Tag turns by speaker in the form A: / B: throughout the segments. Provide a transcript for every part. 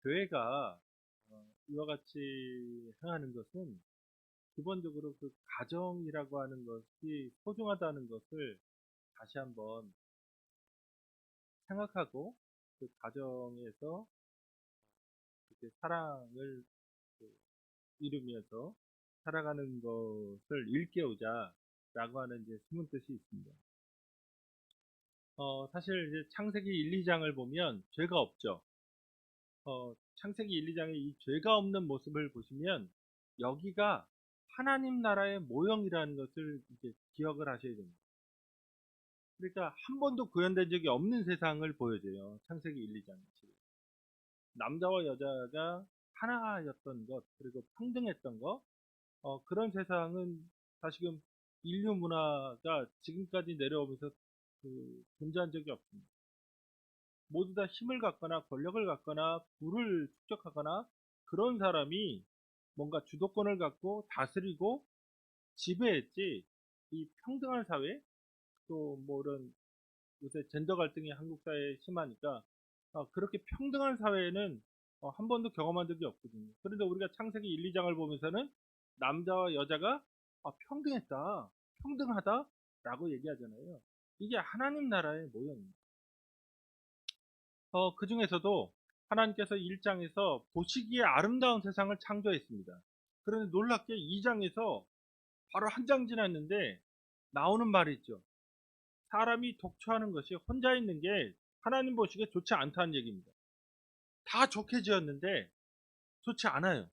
A: 교회가 이와 같이 행하는 것은 기본적으로 그 가정이라고 하는 것이 소중하다는 것을 다시 한번 생각하고 그 가정에서 이렇게 사랑을 그 이루면서 살아가는 것을 일깨우자라고 하는 이제 숨은 뜻이 있습니다. 사실 이제 창세기 1, 2장을 보면 죄가 없죠. 창세기 1, 2장의 이 죄가 없는 모습을 보시면 여기가 하나님 나라의 모형이라는 것을 이제 기억을 하셔야 됩니다. 그러니까 한 번도 구현된 적이 없는 세상을 보여줘요. 창세기 1, 2장. 남자와 여자가 하나였던 것, 그리고 평등했던 것, 그런 세상은 다시금 인류 문화가 지금까지 내려오면서 존재한 적이 없습니다. 모두 다 힘을 갖거나 권력을 갖거나 부를 축적하거나 그런 사람이 뭔가 주도권을 갖고 다스리고 지배했지, 이 평등한 사회, 또 뭐 이런 요새 젠더 갈등이 한국 사회에 심하니까 그렇게 평등한 사회에는 한 번도 경험한 적이 없거든요. 그런데 우리가 창세기 1, 2장을 보면서는 남자와 여자가 평등했다, 평등하다라고 얘기하잖아요. 이게 하나님 나라의 모형입니다. 그 중에서도 하나님께서 1장에서 보시기에 아름다운 세상을 창조했습니다. 그런데 놀랍게 2장에서 바로 한 장 지났는데 나오는 말이 있죠. 사람이 독처하는 것이 혼자 있는 게 하나님 보시기에 좋지 않다는 얘기입니다. 다 좋게 지었는데 좋지 않아요.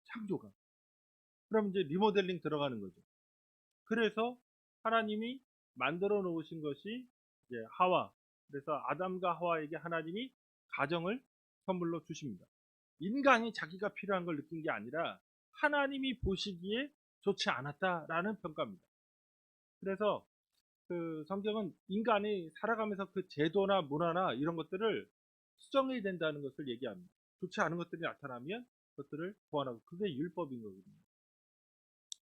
A: 창조가. 그럼 이제 리모델링 들어가는 거죠. 그래서 하나님이 만들어 놓으신 것이 이제 하와. 그래서 아담과 하와에게 하나님이 가정을 선물로 주십니다. 인간이 자기가 필요한 걸 느낀 게 아니라 하나님이 보시기에 좋지 않았다라는 평가입니다. 그래서 그 성경은 인간이 살아가면서 그 제도나 문화나 이런 것들을 수정해야 된다는 것을 얘기합니다. 좋지 않은 것들이 나타나면 그것들을 보완하고 그게 율법인 거거든요.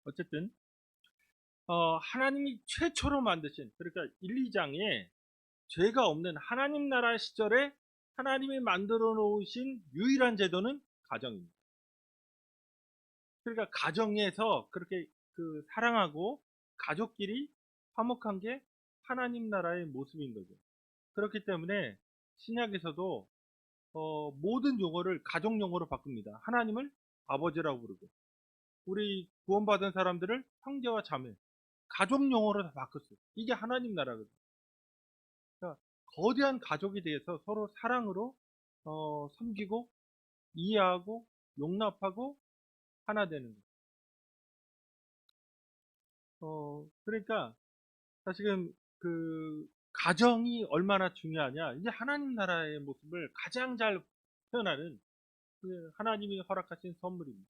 A: 어쨌든 하나님이 최초로 만드신, 그러니까 1, 2장에 죄가 없는 하나님 나라 시절에 하나님이 만들어 놓으신 유일한 제도는 가정입니다. 그러니까 가정에서 그렇게 사랑하고 가족끼리 화목한 게 하나님 나라의 모습인 거죠. 그렇기 때문에 신약에서도 모든 용어를 가족 용어로 바꿉니다. 하나님을 아버지라고 부르고 우리 구원받은 사람들을 형제와 자매, 가족 용어로 다 바꿨어요. 이게 하나님 나라거든요. 그러니까 거대한 가족에 대해서 서로 사랑으로 섬기고 이해하고 용납하고 하나 되는 거예요. 그러니까 사실은 가정이 얼마나 중요하냐, 이게 하나님 나라의 모습을 가장 잘 표현하는 하나님이 허락하신 선물입니다.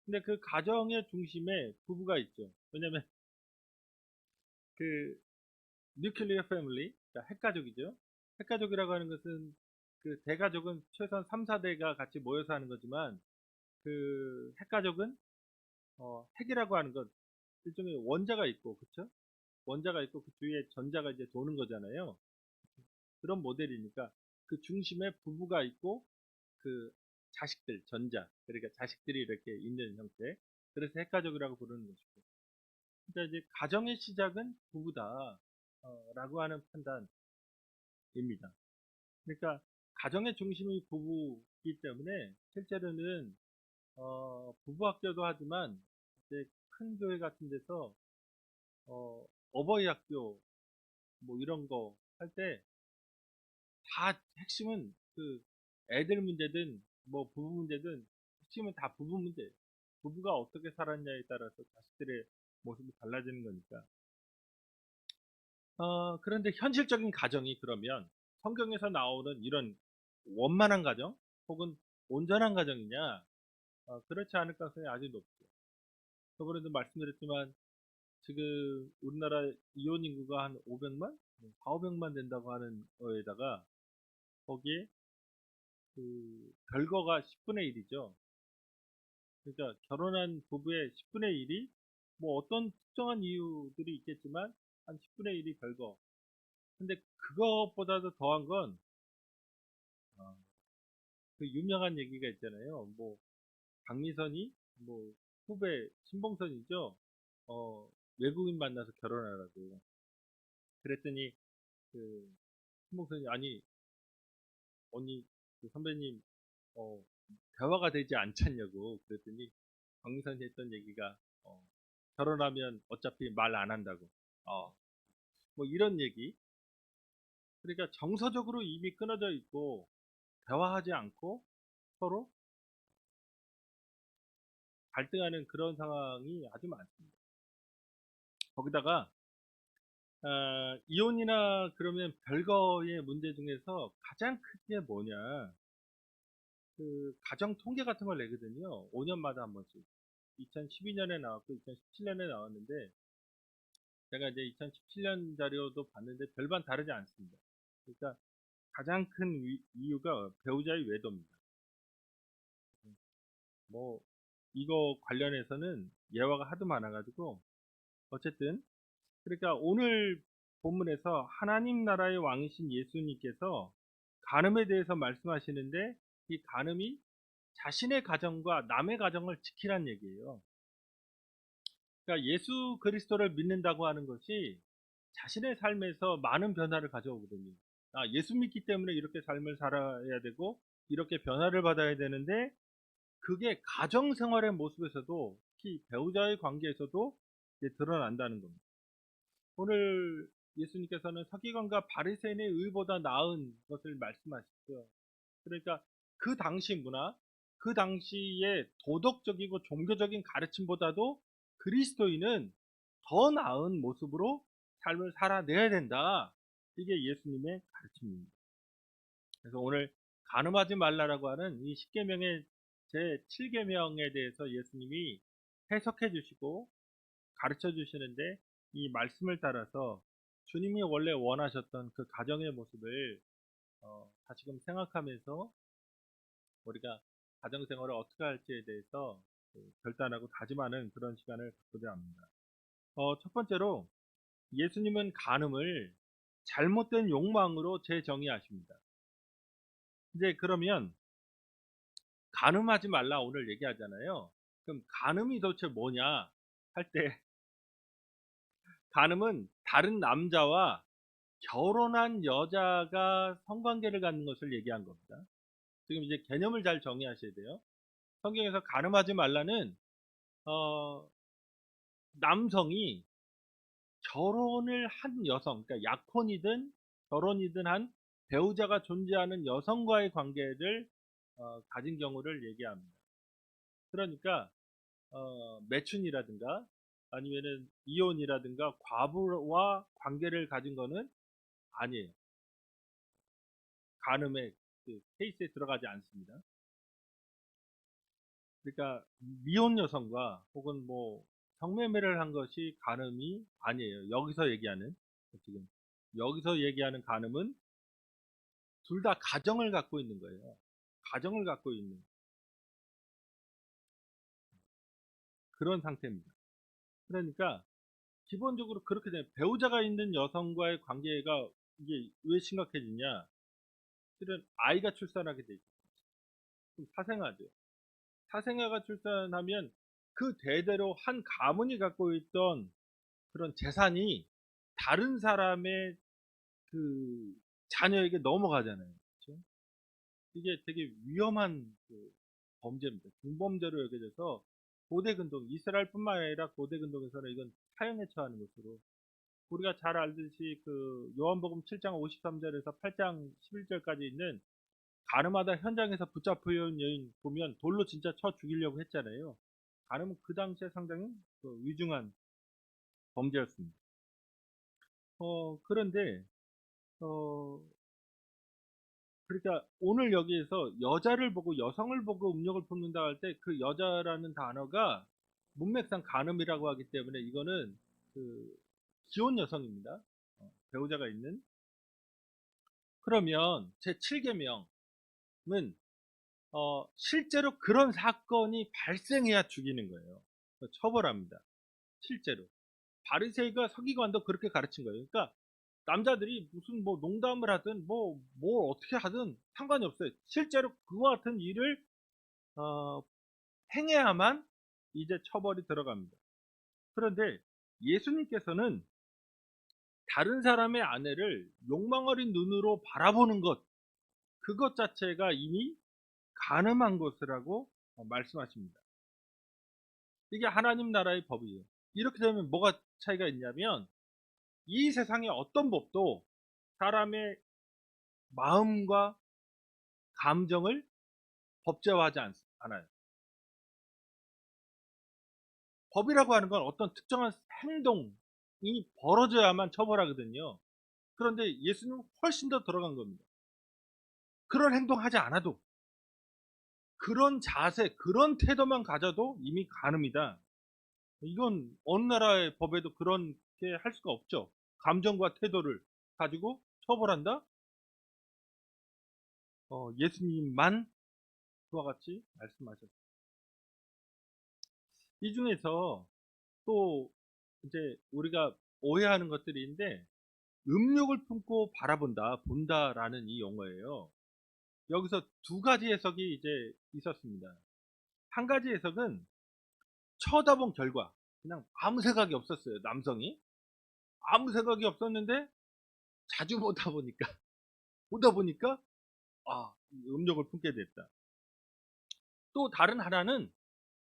A: 근데 그 가정의 중심에 부부가 있죠. 왜냐면 그 뉴클리어 패밀리, 그러니까 핵가족이죠. 핵가족이라고 하는 것은 그 대가족은 최소한 3, 4대가 같이 모여서 하는 거지만 그 핵가족은 핵이라고 하는 건 일종의 원자가 있고, 그쵸? 원자가 있고 그 주위에 전자가 이제 도는 거잖아요. 그런 모델이니까 그 중심에 부부가 있고 그 자식들, 전자, 그러니까 자식들이 이렇게 있는 형태. 그래서 핵가족이라고 부르는 것이고. 그러니까 이제 가정의 시작은 부부다, 라고 하는 판단입니다. 그러니까 가정의 중심이 부부이기 때문에 실제로는 부부 학교도 하지만 이제 큰 교회 같은 데서 어버이 학교 뭐 이런 거 할 때 다 핵심은 애들 문제든 뭐 부부 문제든 핵심은 다 부부 문제예요. 부부가 어떻게 살았냐에 따라서 자식들의 모습이 달라지는 거니까. 그런데 현실적인 가정이 그러면 성경에서 나오는 이런 원만한 가정 혹은 온전한 가정이냐? 그렇지 않을 가능성이 아주 높죠. 저번에도 말씀드렸지만 지금 우리나라 이혼 인구가 한 500만? 4, 500만 된다고 하는 거에다가 거기에 별거가 10분의 1이죠. 그러니까 결혼한 부부의 10분의 1이 뭐 어떤 특정한 이유들이 있겠지만 한 10분의 1이 별거. 근데 그것보다도 더한 건 어, 그 유명한 얘기가 있잖아요. 뭐 박미선이 뭐 후배 신봉선이죠. 어, 외국인 만나서 결혼하라고. 그랬더니 그 신봉선이 아니 언니 그 선배님 어, 대화가 되지 않잖냐고 그랬더니 박미선이 했던 얘기가 결혼하면 어차피 말 안 한다고. 뭐 이런 얘기. 그러니까 정서적으로 이미 끊어져 있고 대화하지 않고 서로 갈등하는 그런 상황이 아주 많습니다. 거기다가 이혼이나 그러면 별거의 문제 중에서 가장 큰 게 뭐냐? 그 가정 통계 같은 걸 내거든요. 5년마다 한 번씩. 2012년에 나왔고 2017년에 나왔는데 제가 이제 2017년 자료도 봤는데 별반 다르지 않습니다. 그러니까 가장 큰 이유가 배우자의 외도입니다. 뭐 이거 관련해서는 예화가 하도 많아가지고 어쨌든 그러니까 오늘 본문에서 하나님 나라의 왕이신 예수님께서 간음에 대해서 말씀하시는데 이 간음이 자신의 가정과 남의 가정을 지키란 얘기예요. 그러니까 예수 그리스도를 믿는다고 하는 것이 자신의 삶에서 많은 변화를 가져오거든요. 예수 믿기 때문에 이렇게 삶을 살아야 되고 이렇게 변화를 받아야 되는데 그게 가정 생활의 모습에서도 특히 배우자의 관계에서도 이제 드러난다는 겁니다. 오늘 예수님께서는 서기관과 바리새인의 의보다 나은 것을 말씀하시죠. 그러니까 그 당시 문화, 그 당시의 도덕적이고 종교적인 가르침보다도 그리스도인은 더 나은 모습으로 삶을 살아내야 된다. 이게 예수님의 가르침입니다. 그래서 오늘 간음하지 말라라고 하는 이 10계명의 제 7계명에 대해서 예수님이 해석해 주시고 가르쳐 주시는데 이 말씀을 따라서 주님이 원래 원하셨던 그 가정의 모습을 다시금 생각하면서 우리가 가정생활을 어떻게 할지에 대해서 결단하고 다짐하는 그런 시간을 갖고자 합니다. 첫 번째로 예수님은 간음을 잘못된 욕망으로 재정의하십니다. 이제 그러면 간음하지 말라 오늘 얘기하잖아요. 그럼 간음이 도대체 뭐냐 할 때 간음은 다른 남자와 결혼한 여자가 성관계를 갖는 것을 얘기한 겁니다. 지금 이제 개념을 잘 정의하셔야 돼요. 성경에서 간음하지 말라는 어, 남성이 결혼을 한 여성, 그러니까 약혼이든 결혼이든 한 배우자가 존재하는 여성과의 관계를 가진 경우를 얘기합니다. 그러니까 매춘이라든가 아니면은 이혼이라든가 과부와 관계를 가진 거는 아니에요. 간음의 그 케이스에 들어가지 않습니다. 그러니까 미혼 여성과 혹은 뭐 성매매를 한 것이 간음이 아니에요. 여기서 얘기하는 지금 여기서 얘기하는 간음은 둘 다 가정을 갖고 있는 거예요. 가정을 갖고 있는 그런 상태입니다. 그러니까 기본적으로 그렇게 되면 배우자가 있는 여성과의 관계가 이게 왜 심각해지냐? 실은 아이가 출산하게 돼 있어요. 그럼 사생아죠. 사생아가 출산하면 그 대대로 한 가문이 갖고 있던 그런 재산이 다른 사람의 그 자녀에게 넘어가잖아요. 그렇죠? 이게 되게 위험한 그 범죄입니다. 중범죄로 여겨져서 고대근동, 이스라엘뿐만 아니라 고대근동에서는 이건 사형에 처하는 것으로 우리가 잘 알듯이 그 요한복음 7장 53절에서 8장 11절까지 있는 가늠하다 현장에서 붙잡혀온 여인 보면 돌로 진짜 쳐 죽이려고 했잖아요. 가늠은 그 당시에 상당히 그 위중한 범죄였습니다. 그런데 어, 그러니까 오늘 여기에서 여자를 보고 여성을 보고 음욕을 품는다 할 때 그 여자라는 단어가 문맥상 간음이라고 하기 때문에 이거는 그 기혼 여성입니다. 배우자가 있는. 그러면 제 7계명은 실제로 그런 사건이 발생해야 죽이는 거예요. 처벌합니다. 실제로. 바리새인과 서기관도 그렇게 가르친 거예요. 그러니까 남자들이 무슨 뭐 농담을 하든 뭘 어떻게 하든 상관이 없어요. 실제로 그와 같은 일을 어, 행해야만 이제 처벌이 들어갑니다. 그런데 예수님께서는 다른 사람의 아내를 욕망 어린 눈으로 바라보는 것, 그것 자체가 이미 간음한 것이라고 말씀하십니다. 이게 하나님 나라의 법이에요. 이렇게 되면 뭐가 차이가 있냐면 이 세상의 어떤 법도 사람의 마음과 감정을 법제화하지 않아요. 법이라고 하는 건 어떤 특정한 행동이 벌어져야만 처벌하거든요. 그런데 예수님은 훨씬 더 들어간 겁니다. 그런 행동하지 않아도, 그런 자세, 그런 태도만 가져도 이미 간음이다. 이건 어느 나라의 법에도 그렇게 할 수가 없죠. 감정과 태도를 가지고 처벌한다? 예수님만 그와 같이 말씀하셨어요. 이 중에서 또 이제 우리가 오해하는 것들이 있는데, 음욕을 품고 바라본다, 본다라는 이 용어예요. 여기서 두 가지 해석이 이제 있었습니다. 한 가지 해석은 쳐다본 결과, 그냥 아무 생각이 없었어요. 남성이 아무 생각이 없었는데 자주 보다 보니까 음욕을 품게 됐다. 또 다른 하나는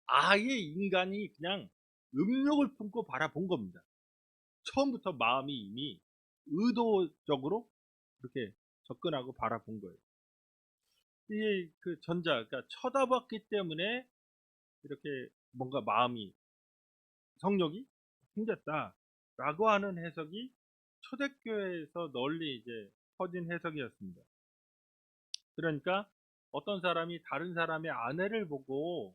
A: 아예 인간이 그냥 음욕을 품고 바라본 겁니다. 처음부터 마음이 이미 의도적으로 그렇게 접근하고 바라본 거예요. 이게 그 전자, 그러니까 쳐다봤기 때문에 이렇게 뭔가 마음이, 성욕이 생겼다라고 하는 해석이 초대교회에서 널리 이제 퍼진 해석이었습니다. 그러니까 어떤 사람이 다른 사람의 아내를 보고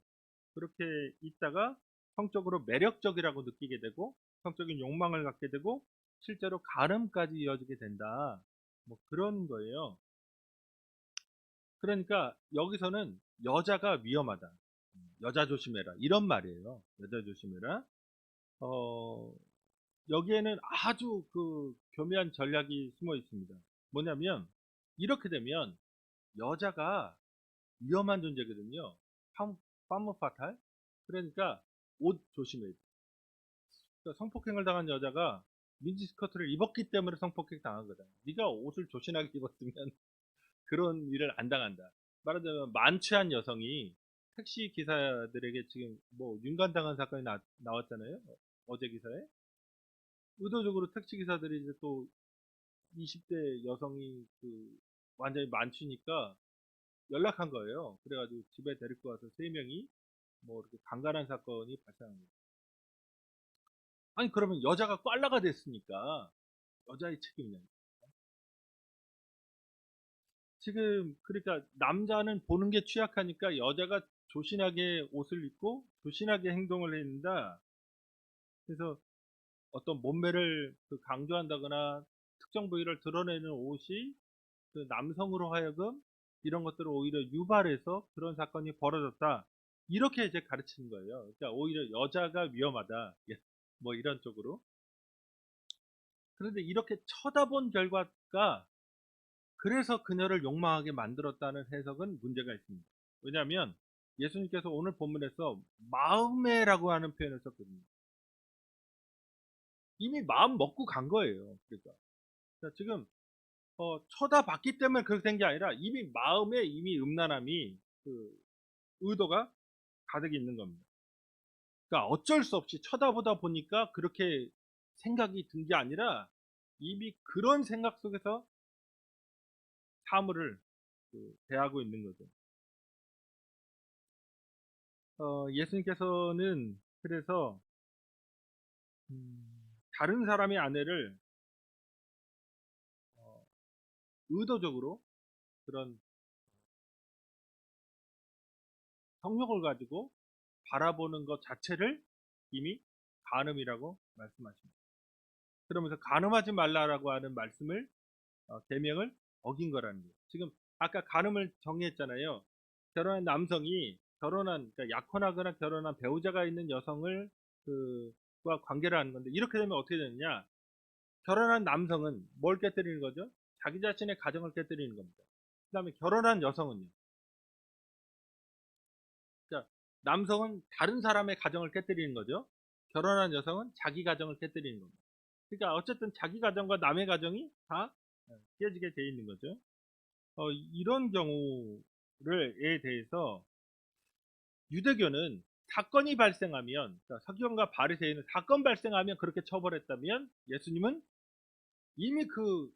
A: 그렇게 있다가 성적으로 매력적이라고 느끼게 되고 성적인 욕망을 갖게 되고 실제로 간음까지 이어지게 된다. 뭐 그런 거예요. 그러니까 여기서는 여자가 위험하다. 여자 조심해라. 이런 말이에요. 여자 조심해라. 어, 여기에는 아주 그 교묘한 전략이 숨어 있습니다. 뭐냐면 이렇게 되면 여자가 위험한 존재거든요. 파무파탈. 그러니까 옷 조심해야 돼. 그러니까 성폭행을 당한 여자가 민지스커트를 입었기 때문에 성폭행 당한 거다. 네가 옷을 조신하게 입었으면 그런 일을 안 당한다. 말하자면 만취한 여성이 택시 기사들에게 지금 뭐 윤관당한 사건이 나왔잖아요. 어제 기사에. 의도적으로 택시 기사들이 이제 또 20대 여성이 그 완전히 만취니까 연락한 거예요. 그래가지고 집에 데리고 와서 3명이 뭐 이렇게 강간한 사건이 발생한 거예요. 아니 그러면 여자가 꽐라가 됐으니까 여자의 책임이냐. 지금 그러니까 남자는 보는 게 취약하니까 여자가 조신하게 옷을 입고 조신하게 행동을 해야 된다. 그래서 어떤 몸매를 그 강조한다거나 특정 부위를 드러내는 옷이 그 남성으로 하여금 이런 것들을 오히려 유발해서 그런 사건이 벌어졌다. 이렇게 이제 가르치는 거예요. 그러니까 오히려 여자가 위험하다. 뭐 이런 쪽으로. 그런데 이렇게 쳐다본 결과가 그래서 그녀를 욕망하게 만들었다는 해석은 문제가 있습니다. 왜냐하면 예수님께서 오늘 본문에서 마음에라고 하는 표현을 썼거든요. 이미 마음 먹고 간 거예요. 그러니까 지금 쳐다봤기 때문에 그렇게 된 게 아니라 이미 마음에 이미 음란함이 그 의도가 가득 있는 겁니다. 그러니까 어쩔 수 없이 쳐다보다 보니까 그렇게 생각이 든 게 아니라 이미 그런 생각 속에서 사물을 대하고 있는 거죠. 예수님께서는 그래서 다른 사람의 아내를 어, 의도적으로 그런 성욕을 가지고 바라보는 것 자체를 이미 간음이라고 말씀하십니다. 그러면서 간음하지 말라라고 하는 말씀을 계명을 어긴 거라는 거예요. 지금 아까 간음을 정의했잖아요. 결혼한 남성이 그러니까 약혼하거나 결혼한 배우자가 있는 여성을 그와 관계를 하는 건데 이렇게 되면 어떻게 되느냐? 결혼한 남성은 뭘 깨뜨리는 거죠? 자기 자신의 가정을 깨뜨리는 겁니다. 그 다음에 결혼한 여성은요. 그러니까 남성은 다른 사람의 가정을 깨뜨리는 거죠. 결혼한 여성은 자기 가정을 깨뜨리는 겁니다. 그러니까 어쨌든 자기 가정과 남의 가정이 다 깨지게 돼 있는 거죠. 이런 경우에 대해서 유대교는 사건이 발생하면, 그러니까 서기관과 바리새인은 사건 발생하면 그렇게 처벌했다면, 예수님은 이미 그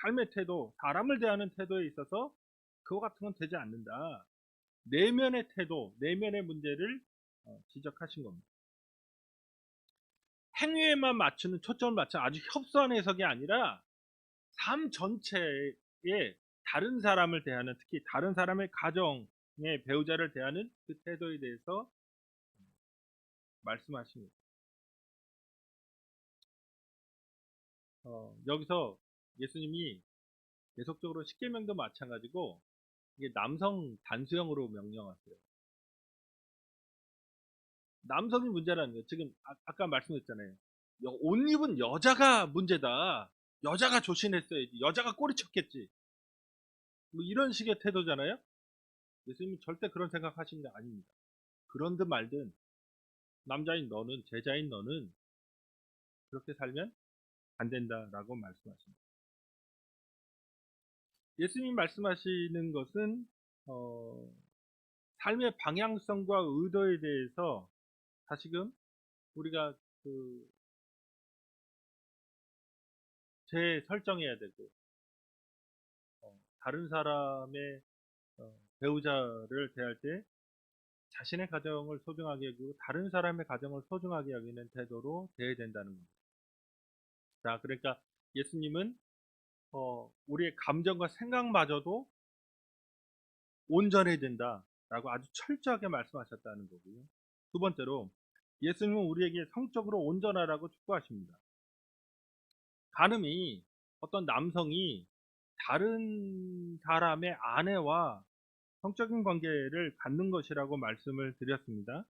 A: 삶의 태도, 사람을 대하는 태도에 있어서 그거 같은 건 되지 않는다. 내면의 태도, 내면의 문제를 지적하신 겁니다. 행위에만 맞추는 초점을 맞춰 아주 협소한 해석이 아니라 삶 전체에 다른 사람을 대하는, 특히 다른 사람의 가정의 배우자를 대하는 그 태도에 대해서 말씀하신 거예요. 여기서 예수님이 계속적으로 십계명도 마찬가지고 이게 남성 단수형으로 명령하세요. 남성이 문제라는 거예요. 지금 아까 말씀드렸잖아요. 옷 입은 여자가 문제다. 여자가 조심했어야지. 여자가 꼬리쳤겠지. 뭐 이런 식의 태도잖아요. 예수님은 절대 그런 생각하시는 게 아닙니다. 그런든 말든 남자인 너는, 제자인 너는 그렇게 살면 안 된다라고 말씀하십니다. 예수님 말씀하시는 것은 삶의 방향성과 의도에 대해서 다시금 우리가 그 재설정해야 되고, 다른 사람의 배우자를 대할 때 자신의 가정을 소중하게 여기고 다른 사람의 가정을 소중하게 여기는 태도로 대해야 된다는 겁니다. 자, 그러니까 예수님은 우리의 감정과 생각마저도 온전해야 된다라고 아주 철저하게 말씀하셨다는 거고요. 두 번째로 예수님은 우리에게 성적으로 온전하라고 축구하십니다. 간음이 어떤 남성이 다른 사람의 아내와 성적인 관계를 갖는 것이라고 말씀을 드렸습니다.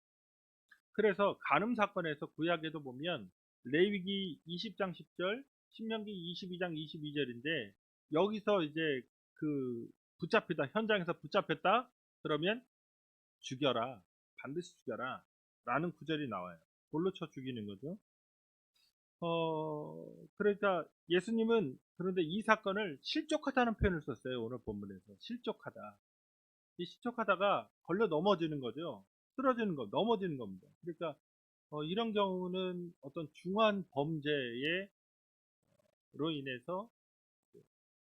A: 그래서 간음 사건에서 구약에도 보면 레위기 20장 10절, 신명기 22장 22절인데 여기서 이제 그 붙잡히다, 현장에서 붙잡혔다 그러면 죽여라, 반드시 죽여라 라는 구절이 나와요. 돌로 쳐 죽이는 거죠. 그러니까 예수님은 그런데 이 사건을 실족하다는 표현을 썼어요. 오늘 본문에서 실족하다. 이 실족하다가 걸려 넘어지는 거죠. 쓰러지는 거, 넘어지는 겁니다. 그러니까 이런 경우는 어떤 중한 범죄로 인해서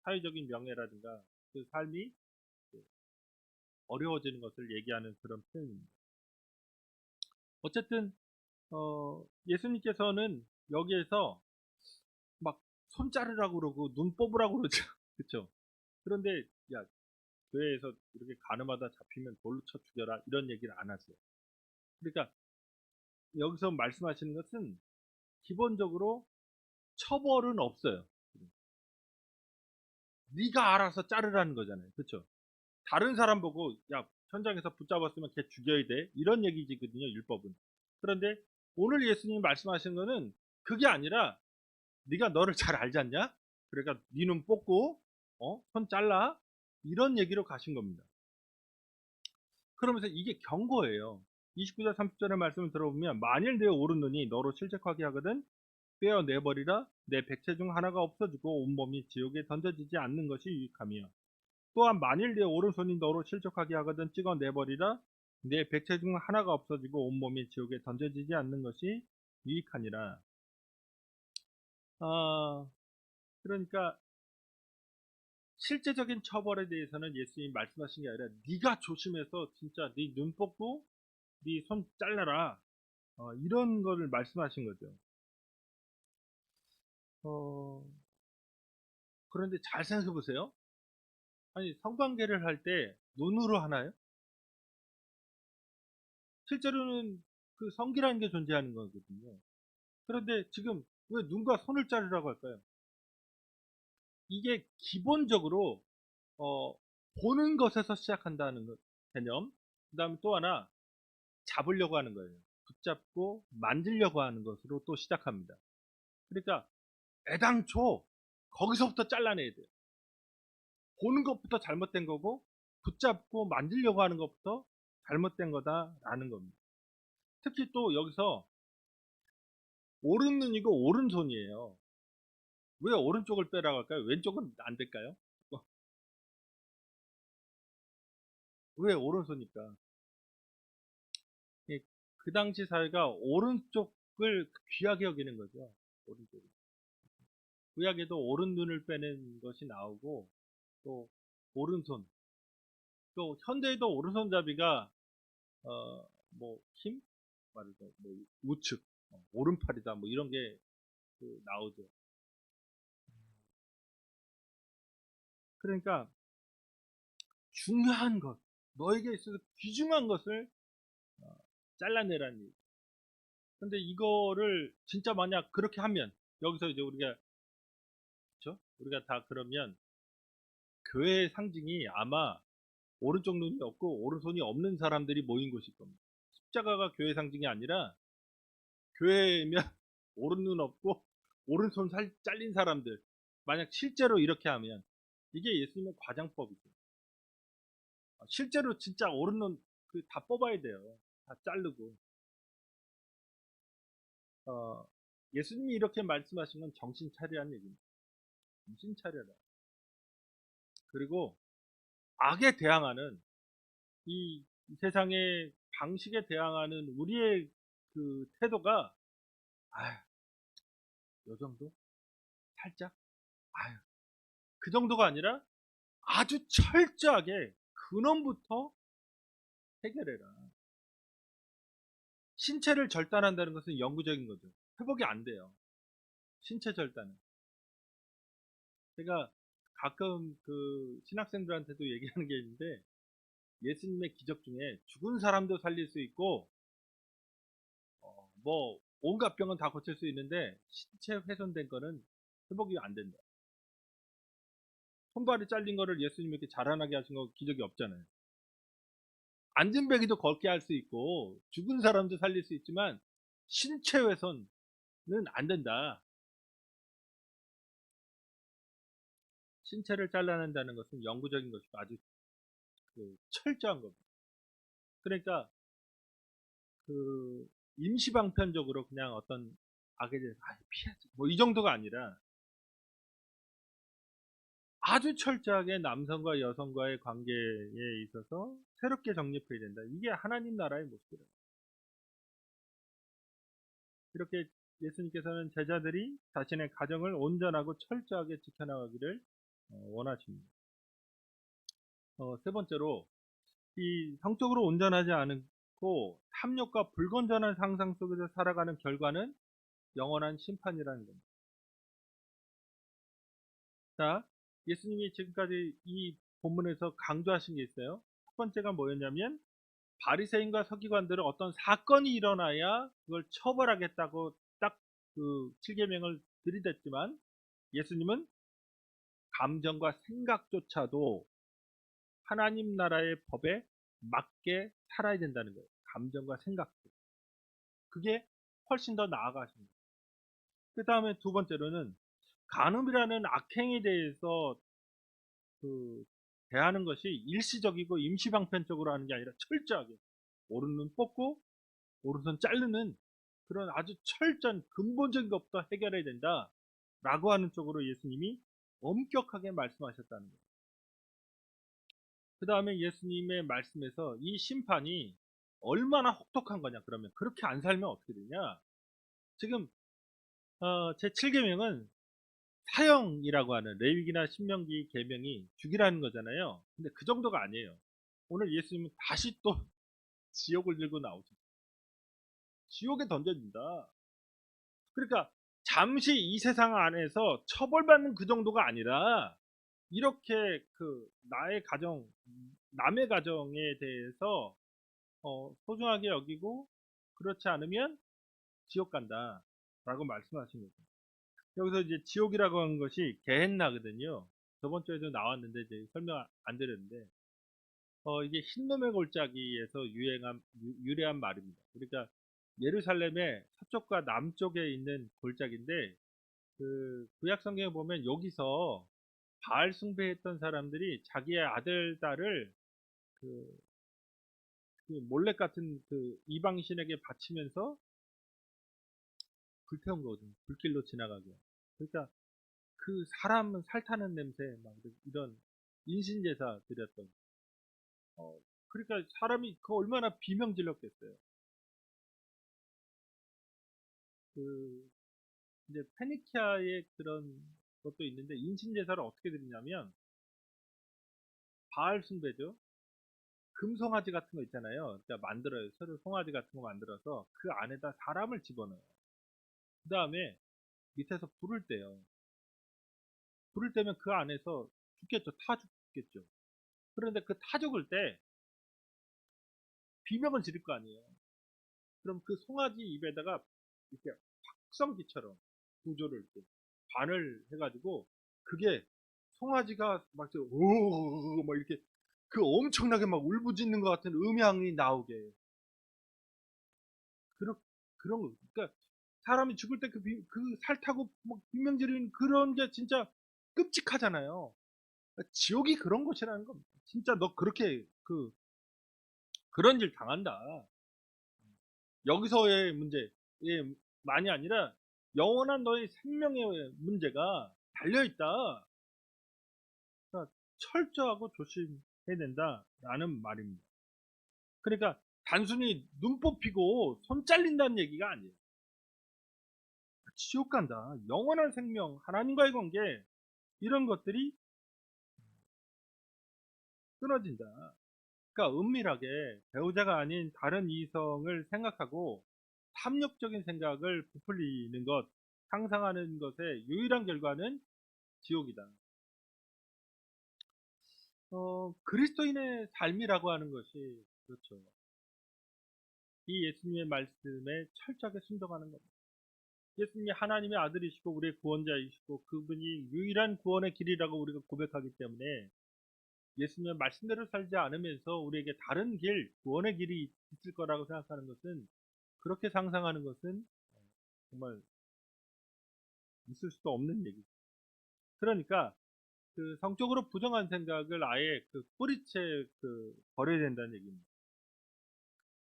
A: 사회적인 명예라든가 그 삶이 어려워지는 것을 얘기하는 그런 표현입니다. 어쨌든 예수님께서는 여기에서 막 손 자르라고 그러고 눈 뽑으라고 그러죠. 그렇죠? 그런데 야, 교회에서 이렇게 가늠하다 잡히면 돌로 쳐 죽여라 이런 얘기를 안 하세요. 그러니까 여기서 말씀하시는 것은 기본적으로 처벌은 없어요. 네가 알아서 자르라는 거잖아요. 그렇죠? 다른 사람 보고 야, 현장에서 붙잡았으면 걔 죽여야 돼 이런 얘기지거든요, 율법은. 그런데 오늘 예수님이 말씀하시는 거는 그게 아니라 네가 너를 잘 알지 않냐? 그러니까 네 눈 뽑고 손 잘라 이런 얘기로 가신 겁니다. 그러면서 이게 경고예요. 29절 30절의 말씀을 들어보면 만일 내 오른눈이 너로 실족하게 하거든 떼어내버리라. 내 백체 중 하나가 없어지고 온몸이 지옥에 던져지지 않는 것이 유익하며 또한 만일 내 오른손이 너로 실족하게 하거든 찍어내버리라. 내 백체 중 하나가 없어지고 온몸이 지옥에 던져지지 않는 것이 유익하니라. 그러니까 실제적인 처벌에 대해서는 예수님이 말씀하신 게 아니라 네가 조심해서 진짜 네 눈 뽑고 네 손 잘라라. 이런 거를 말씀하신 거죠. 그런데 잘 생각해 보세요. 아니, 성관계를 할 때 눈으로 하나요? 실제로는 그 성기라는 게 존재하는 거거든요. 그런데 지금 왜 눈과 손을 자르라고 할까요? 이게 기본적으로 어, 보는 것에서 시작한다는 것, 개념. 그 다음에 또 하나 잡으려고 하는 거예요. 붙잡고 만지려고 하는 것으로 또 시작합니다. 그러니까 애당초 거기서부터 잘라내야 돼요. 보는 것부터 잘못된 거고 붙잡고 만지려고 하는 것부터 잘못된 거다라는 겁니다. 특히 또 여기서 오른눈이고 오른손이에요. 왜 오른쪽을 빼라고 할까요? 왼쪽은 안 될까요? 왜 오른손일까? 그 당시 사회가 오른쪽을 귀하게 여기는 거죠. 오른쪽. 구약에도 오른눈을 빼는 것이 나오고 또 오른손. 또 현대에도 오른손잡이가 뭐 힘? 말하자 뭐 우측, 오른팔이다 뭐 이런 게 나오죠. 그러니까 중요한 것, 너에게 있어서 귀중한 것을 잘라내라는 얘기. 근데 이거를 진짜 만약 그렇게 하면 여기서 이제 우리가 그렇죠? 우리가 다 그러면 교회의 상징이 아마 오른쪽 눈이 없고 오른손이 없는 사람들이 모인 곳일 겁니다. 십자가가 교회 상징이 아니라 교회면 오른눈 없고 오른손 잘린 사람들 만약 실제로 이렇게 하면 이게 예수님의 과장법이죠. 실제로 진짜 오른눈 다 뽑아야 돼요. 다 자르고 예수님이 이렇게 말씀하신 건 정신 차리라는 얘기입니다. 정신 차려라. 그리고 악에 대항하는 이 세상의 방식에 대항하는 우리의 그 태도가 요 정도? 살짝? 아유, 그 정도가 아니라 아주 철저하게 근원부터 해결해라. 신체를 절단한다는 것은 영구적인 거죠. 회복이 안 돼요. 신체 절단은. 제가 가끔 그 신학생들한테도 얘기하는 게 있는데 예수님의 기적 중에 죽은 사람도 살릴 수 있고 뭐 온갖 병은 다 고칠 수 있는데 신체 훼손된 거는 회복이 안 된다. 손발이 잘린 거를 예수님이 이렇게 자라나게 하신 거 기적이 없잖아요. 안진뱅이도 걷게 할 수 있고 죽은 사람도 살릴 수 있지만 신체 훼손은 안 된다. 신체를 잘라낸다는 것은 영구적인 것이고 아주 철저한 겁니다. 그러니까 임시방편적으로 그냥 어떤 악에 대해서 피하지 뭐 이 정도가 아니라 아주 철저하게 남성과 여성과의 관계에 있어서 새롭게 정립해야 된다. 이게 하나님 나라의 모습이다. 이렇게 예수님께서는 제자들이 자신의 가정을 온전하고 철저하게 지켜나가기를 원하십니다. 세 번째로 이 성적으로 온전하지 않고 탐욕과 불건전한 상상 속에서 살아가는 결과는 영원한 심판이라는 겁니다. 자, 예수님이 지금까지 이 본문에서 강조하신 게 있어요. 첫 번째가 뭐였냐면 바리새인과 서기관들은 어떤 사건이 일어나야 그걸 처벌하겠다고 딱 그 7계명을 들이댔지만 예수님은 감정과 생각조차도 하나님 나라의 법에 맞게 살아야 된다는 거예요. 감정과 생각도. 그게 훨씬 더 나아가십니다. 그 다음에 두 번째로는 간음이라는 악행에 대해서 대하는 것이 일시적이고 임시방편적으로 하는 게 아니라 철저하게 오른눈 뽑고 오른손 자르는 그런 아주 철저한 근본적인 것부터 해결해야 된다 라고 하는 쪽으로 예수님이 엄격하게 말씀하셨다는 거예요. 그 다음에 예수님의 말씀에서 이 심판이 얼마나 혹독한 거냐 그러면 그렇게 안 살면 어떻게 되냐 지금 제 7계명은 사형이라고 하는 레위기나 신명기 계명이 죽이라는 거잖아요. 근데 그 정도가 아니에요. 오늘 예수님은 다시 또 지옥을 들고 나오죠. 지옥에 던져진다. 그러니까 잠시 이 세상 안에서 처벌받는 그 정도가 아니라 이렇게 나의 가정, 남의 가정에 대해서 소중하게 여기고 그렇지 않으면 지옥 간다라고 말씀하신 거죠. 여기서 이제 지옥이라고 하는 것이 게헨나거든요. 저번 주에도 나왔는데 이제 설명 안 드렸는데 이게 흰놈의 골짜기에서 유래한 말입니다. 그러니까 예루살렘의 서쪽과 남쪽에 있는 골짜기인데 그 구약 성경에 보면 여기서 바알 숭배했던 사람들이 자기의 아들, 딸을 그, 그 몰렉 같은 그 이방신에게 바치면서 불태운 거거든요. 불길로 지나가게. 그러니까 그 사람은 살타는 냄새, 막 이런 인신제사 드렸던. 그러니까 사람이 그 얼마나 비명질렀겠어요. 그 이제 페니키아의 그런 것도 있는데 인신제사를 어떻게 드리냐면 바알 숭배죠. 금송아지 같은 거 있잖아요. 그러니까 만들어요. 서로 송아지 같은 거 만들어서 그 안에다 사람을 집어넣어요. 그 다음에 밑에서 불을 떼요. 불을 떼면 그 안에서 죽겠죠. 타 죽겠죠. 그런데 그 타 죽을 때 비명을 지를 거 아니에요. 그럼 그 송아지 입에다가 이렇게 확성기처럼 구조를 이렇게 반을 해가지고 그게 송아지가 막 오막 이렇게 그 엄청나게 막 울부짖는 것 같은 음향이 나오게 그런 그런 거. 그러니까 사람이 죽을 때 그 살타고 막 비명 지르는 그런 게 진짜 끔찍하잖아요. 그러니까 지옥이 그런 곳이라는 겁니다. 진짜 너 그렇게 그런 일 당한다. 여기서의 문제 만이 아니라 영원한 너의 생명의 문제가 달려 있다. 그러니까 철저하고 조심해야 된다라는 말입니다. 그러니까 단순히 눈 뽑히고 손 잘린다는 얘기가 아니에요. 지옥 간다. 영원한 생명, 하나님과의 관계 이런 것들이 끊어진다. 그러니까 은밀하게 배우자가 아닌 다른 이성을 생각하고 탐욕적인 생각을 부풀리는 것, 상상하는 것의 유일한 결과는 지옥이다. 그리스도인의 삶이라고 하는 것이 그렇죠. 이 예수님의 말씀에 철저하게 순종하는 겁니다. 예수님이 하나님의 아들이시고 우리의 구원자이시고 그분이 유일한 구원의 길이라고 우리가 고백하기 때문에 예수님의 말씀대로 살지 않으면서 우리에게 다른 길, 구원의 길이 있을 거라고 생각하는 것은 그렇게 상상하는 것은 정말 있을 수도 없는 얘기죠. 그러니까 그 성적으로 부정한 생각을 아예 그 뿌리채 버려야 된다는 얘기입니다.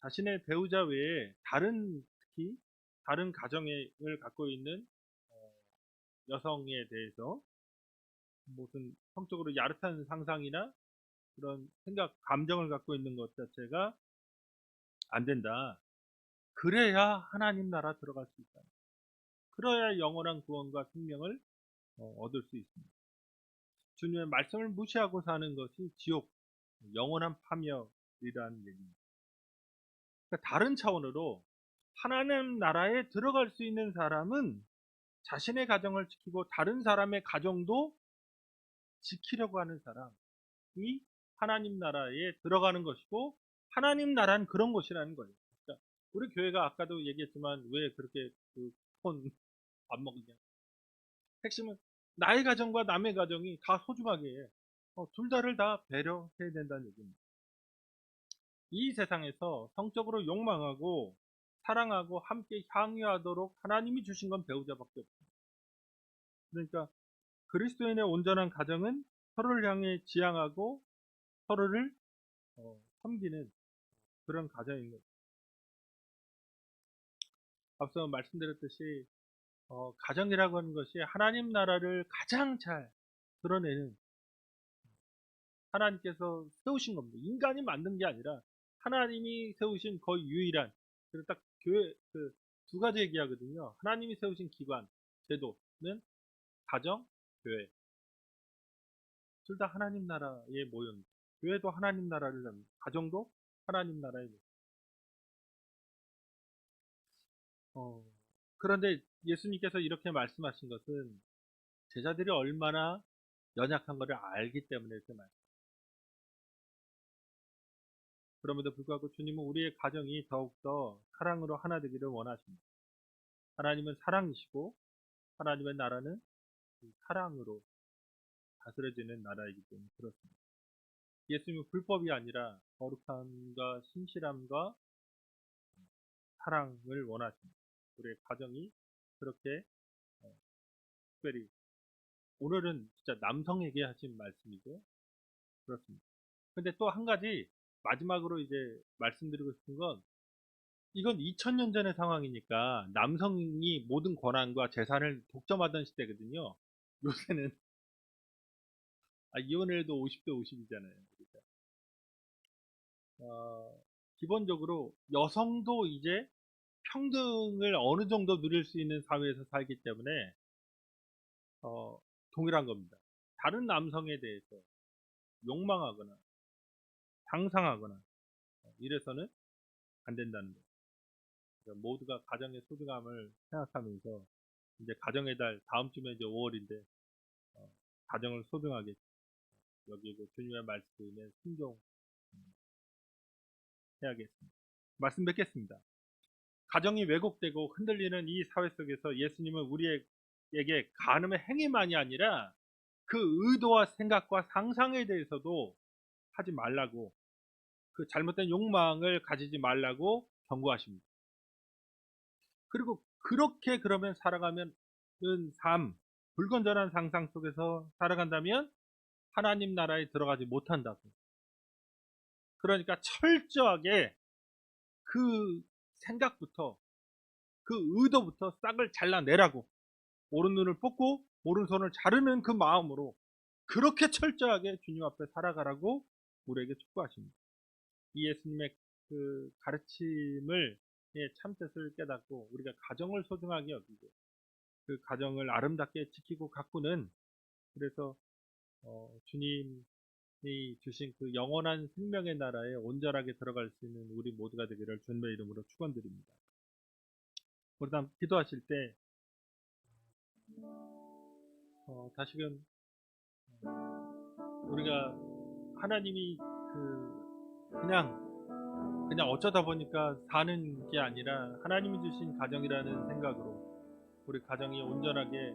A: 자신의 배우자 외에 다른 특히 다른 가정을 갖고 있는 여성에 대해서 무슨 성적으로 야릇한 상상이나 그런 생각, 감정을 갖고 있는 것 자체가 안 된다. 그래야 하나님 나라 들어갈 수 있다. 그래야 영원한 구원과 생명을 얻을 수 있습니다. 주님의 말씀을 무시하고 사는 것이 지옥, 영원한 파멸이라는 얘기입니다. 그러니까 다른 차원으로 하나님 나라에 들어갈 수 있는 사람은 자신의 가정을 지키고 다른 사람의 가정도 지키려고 하는 사람이 하나님 나라에 들어가는 것이고 하나님 나라는 그런 곳이라는 거예요. 그러니까 우리 교회가 아까도 얘기했지만 왜 그렇게 폰 안 먹느냐. 핵심은 나의 가정과 남의 가정이 다 소중하게 둘 다를 다 배려해야 된다는 얘기입니다. 이 세상에서 성적으로 욕망하고 사랑하고 함께 향유하도록 하나님이 주신 건 배우자밖에 없습니다. 그러니까 그리스도인의 온전한 가정은 서로를 향해 지향하고 서로를 섬기는 그런 가정인 거죠. 앞서 말씀드렸듯이 가정이라고 하는 것이 하나님 나라를 가장 잘 드러내는 하나님께서 세우신 겁니다. 인간이 만든 게 아니라 하나님이 세우신 거의 유일한 그래서 딱 교회 두 가지 얘기하거든요. 하나님이 세우신 기관 제도는 가정, 교회 둘 다 하나님 나라의 모형이죠. 교회도 하나님 나라를 잡니다. 가정도 하나님 나라의 모형. 그런데 예수님께서 이렇게 말씀하신 것은 제자들이 얼마나 연약한 것을 알기 때문에 이렇게 말씀하십니다. 그럼에도 불구하고 주님은 우리의 가정이 더욱더 사랑으로 하나 되기를 원하십니다. 하나님은 사랑이시고 하나님의 나라는 사랑으로 다스려지는 나라이기 때문에 그렇습니다. 예수님은 불법이 아니라 거룩함과 신실함과 사랑을 원하십니다. 우리의 가정이 그렇게 특별히 오늘은 진짜 남성에게 하신 말씀이죠. 그렇습니다. 근데 또 한 가지 마지막으로 이제 말씀드리고 싶은 건 이건 2000년 전의 상황이니까 남성이 모든 권한과 재산을 독점하던 시대거든요. 요새는 이혼해도 50대 50이잖아요. 그러니까. 기본적으로 여성도 이제 평등을 어느 정도 누릴 수 있는 사회에서 살기 때문에 어, 동일한 겁니다. 다른 남성에 대해서 욕망하거나 상상하거나 이래서는 안 된다는 거예요. 그러니까 모두가 가정의 소중함을 생각하면서 이제 가정의 달 다음 주면 이제 5월인데 가정을 소중하게 여기고 주님의 말씀에 순종해야겠습니다. 말씀 뵙겠습니다. 가정이 왜곡되고 흔들리는 이 사회 속에서 예수님은 우리에게 간음의 행위만이 아니라 그 의도와 생각과 상상에 대해서도 하지 말라고, 그 잘못된 욕망을 가지지 말라고 경고하십니다. 그리고 그렇게 그러면 살아가면 삶, 불건전한 상상 속에서 살아간다면 하나님 나라에 들어가지 못한다고. 그러니까 철저하게 그 생각부터, 그 의도부터 싹을 잘라내라고, 오른눈을 뽑고 오른손을 자르는 그 마음으로 그렇게 철저하게 주님 앞에 살아가라고 우리에게 촉구하십니다. 이 예수님의 그 가르침을 참뜻을 깨닫고 우리가 가정을 소중하게 여기고 그 가정을 아름답게 지키고 가꾸는, 그래서 주님이 주신 그 영원한 생명의 나라에 온전하게 들어갈 수 있는 우리 모두가 되기를 주님의 이름으로 축원드립니다. 우리 다음 기도하실 때 다시금 우리가 하나님이 그냥 어쩌다 보니까 사는 게 아니라 하나님이 주신 가정이라는 생각으로 우리 가정이 온전하게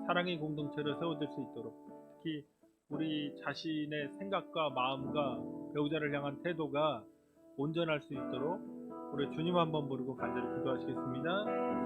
A: 사랑의 공동체로 세워질 수 있도록, 특히 우리 자신의 생각과 마음과 배우자를 향한 태도가 온전할 수 있도록 우리 주님 한번 부르고 간절히 기도하시겠습니다.